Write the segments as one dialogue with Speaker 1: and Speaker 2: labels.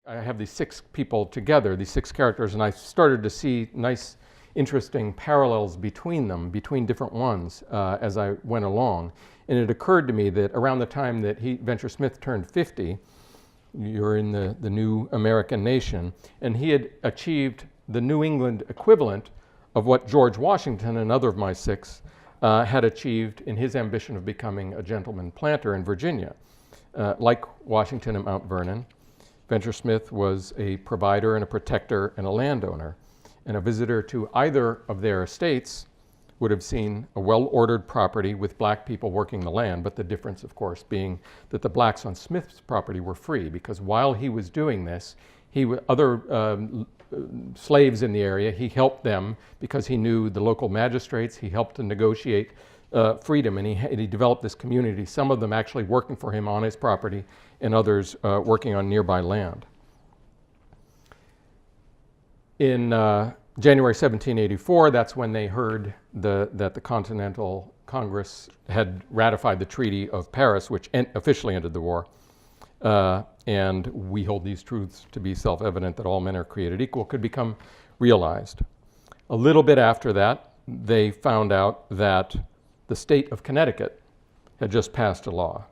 Speaker 1: I have these six people together, these six characters, and I started to see nice, interesting parallels between them, between different ones, as I went along. And it occurred to me that around the time that Venture Smith turned 50, you're in the new American nation, and he had achieved the New England equivalent of what George Washington, another of my six, had achieved in his ambition of becoming a gentleman planter in Virginia. Like Washington at Mount Vernon, Venture Smith was a provider and a protector and a landowner, and a visitor to either of their estates would have seen a well-ordered property with black people working the land, but the difference, of course, being that the blacks on Smith's property were free, because while he was doing this, other slaves in the area, he helped them because he knew the local magistrates. He helped to negotiate freedom, and he developed this community, some of them actually working for him on his property and others working on nearby land. In January 1784, that's when they heard that the Continental Congress had ratified the Treaty of Paris, which officially ended the war. And we hold these truths to be self-evident, that all men are created equal, could become realized. A little bit after that, they found out that the state of Connecticut had just passed a law,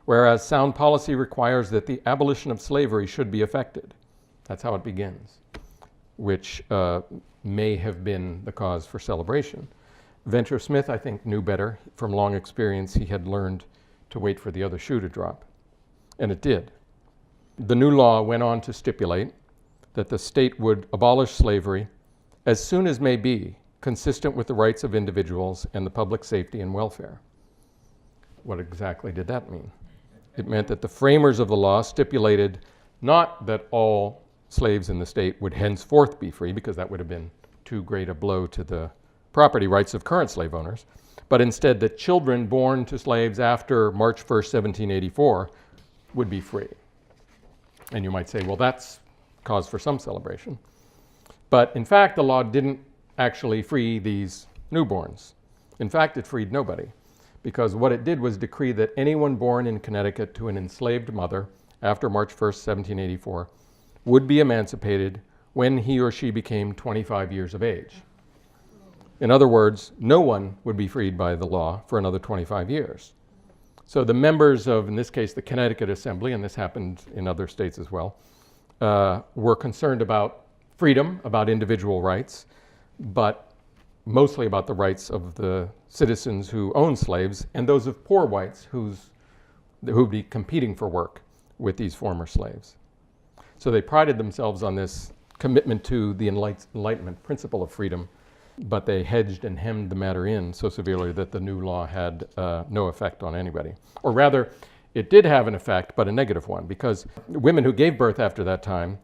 Speaker 1: whereas sound policy requires that the abolition of slavery should be effected. That's how it begins, which may have been the cause for celebration. Venture Smith, I think, knew better. From long experience, he had learned to wait for the other shoe to drop, and it did. The new law went on to stipulate that the state would abolish slavery as soon as may be consistent with the rights of individuals and the public safety and welfare. What exactly did that mean? It meant that the framers of the law stipulated not that all slaves in the state would henceforth be free, because that would have been too great a blow to the property rights of current slave owners, but instead that children born to slaves after March 1st, 1784 would be free. And you might say, well, that's cause for some celebration. But in fact, the law didn't actually free these newborns. In fact, it freed nobody, because what it did was decree that anyone born in Connecticut to an enslaved mother after March 1st, 1784 would be emancipated when he or she became 25 years of age. In other words, no one would be freed by the law for another 25 years. So the members of, in this case, the Connecticut Assembly, and this happened in other states as well, were concerned about freedom, about individual rights, but mostly about the rights of the citizens who own slaves and those of poor whites who would be competing for work with these former slaves. So they prided themselves on this commitment to the Enlightenment principle of freedom, but they hedged and hemmed the matter in so severely that the new law had no effect on anybody. Or rather, it did have an effect, but a negative one, because women who gave birth after that time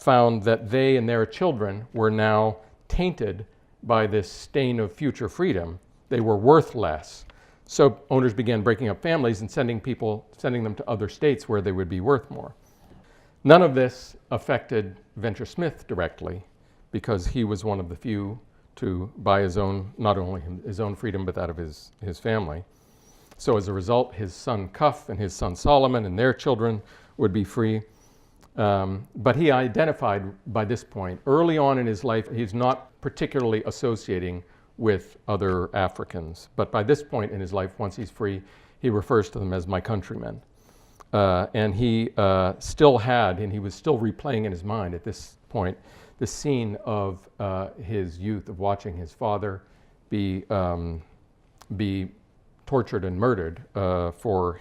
Speaker 1: found that they and their children were now tainted by this stain of future freedom. They were worth less. So owners began breaking up families and sending them to other states where they would be worth more. None of this affected Venture Smith directly, because he was one of the few to buy his own, not only his own freedom, but that of his family. So as a result, his son Cuff and his son Solomon and their children would be free. But he identified by this point, early on in his life, he's not particularly associating with other Africans. But by this point in his life, once he's free, he refers to them as my countrymen. And he still had, and he was still replaying in his mind at this point, the scene of his youth, of watching his father be tortured and murdered for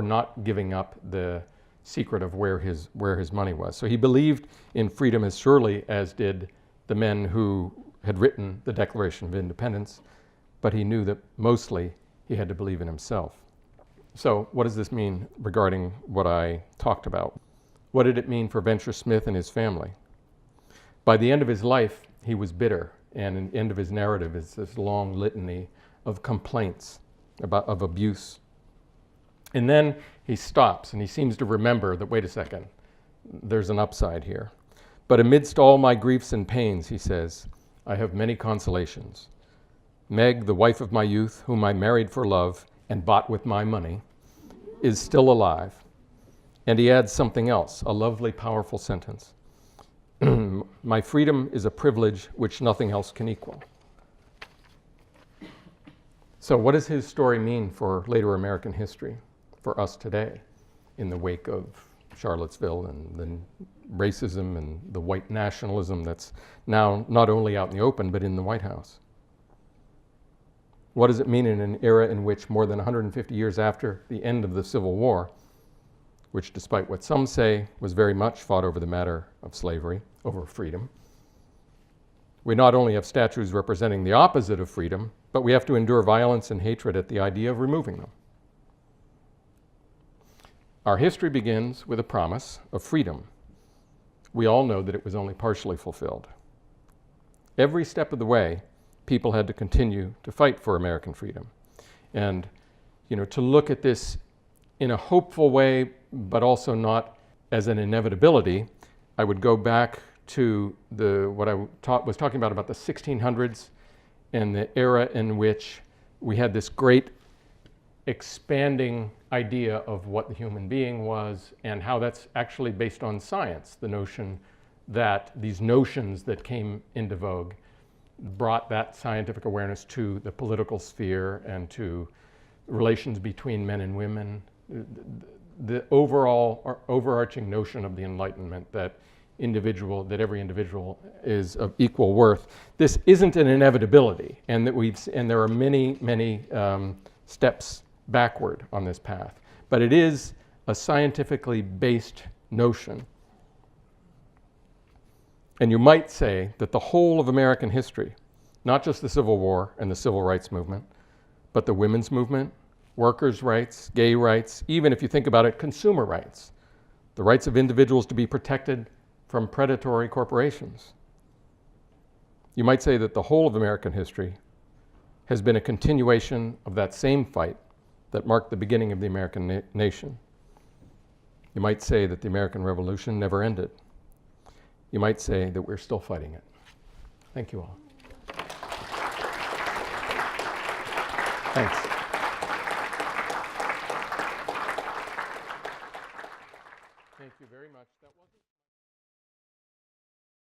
Speaker 1: not giving up the secret of where his money was. So he believed in freedom as surely as did the men who had written the Declaration of Independence, but he knew that mostly he had to believe in himself. So what does this mean regarding what I talked about? What did it mean for Venture Smith and his family? By the end of his life, he was bitter, and the end of his narrative is this long litany of complaints of abuse. And then he stops and he seems to remember that, wait a second, there's an upside here. But amidst all my griefs and pains, he says, I have many consolations. Meg, the wife of my youth, whom I married for love and bought with my money, is still alive. And he adds something else, a lovely, powerful sentence. My freedom is a privilege which nothing else can equal. So what does his story mean for later American history, for us today, in the wake of Charlottesville and the racism and the white nationalism that's now not only out in the open, but in the White House? What does it mean in an era in which more than 150 years after the end of the Civil War, which despite what some say was very much fought over the matter of slavery, over freedom, we not only have statues representing the opposite of freedom, but we have to endure violence and hatred at the idea of removing them. Our history begins with a promise of freedom. We all know that it was only partially fulfilled. Every step of the way, people had to continue to fight for American freedom. And, to look at this in a hopeful way, but also not as an inevitability, I would go back to what I was talking about the 1600s and the era in which we had this great expanding idea of what the human being was and how that's actually based on science, the notion that these notions that came into vogue brought that scientific awareness to the political sphere and to relations between men and women. The overall overarching notion of the Enlightenment that every individual is of equal worth. This isn't an inevitability, and there are many steps backward on this path, but it is a scientifically based notion. And you might say that the whole of American history, not just the Civil War and the Civil Rights Movement, but the women's movement, workers' rights, gay rights, even if you think about it, consumer rights, the rights of individuals to be protected from predatory corporations. You might say that the whole of American history has been a continuation of that same fight that marked the beginning of the American nation. You might say that the American Revolution never ended. You might say that we're still fighting it. Thank you all. Thanks.